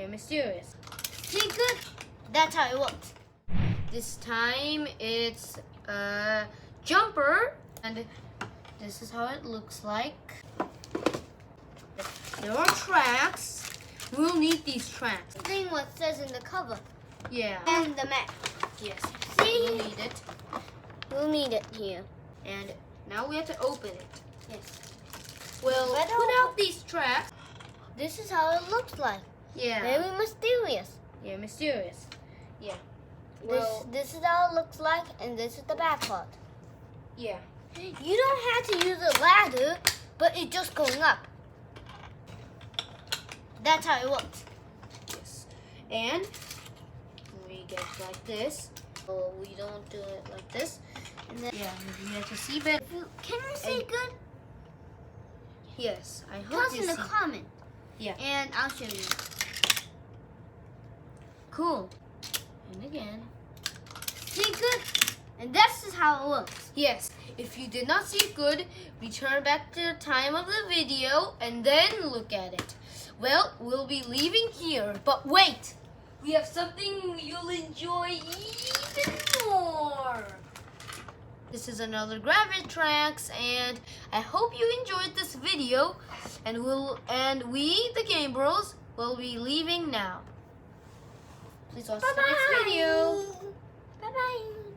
mysterious. See, good? That's how it works. This time it's a jumper, and this is how it looks like. There are tracks. We'll need these tracks. Thing what says in the cover. Yeah. And the map. Yes. See? We'll need it. We'll need it here. And now we have to open it. Yes. We'll Better put open. out these tracks. This is how it looks like. Yeah. Very mysterious. Yeah, mysterious. Yeah. This is how it looks like, and this is the back part. Yeah. You don't have to use a ladder, but it's just going up. That's how it works. Yes. And we get like this. Oh, we don't do it like this. And then, Yeah, maybe you have to see better. can you see And- good? Yes, I hope Tell us you in the see. comment. Yeah. And I'll show you. Cool. And again. See good? And this is how it works. Yes, if you did not see it good, return back to the time of the video and then look at it. Well, we'll be leaving here, but wait! We have something you'll enjoy even more! This is another GraviTrax, and I hope you enjoyed this video, and we, the Game Bros, will be leaving now. Please watch the next video. Bye-bye.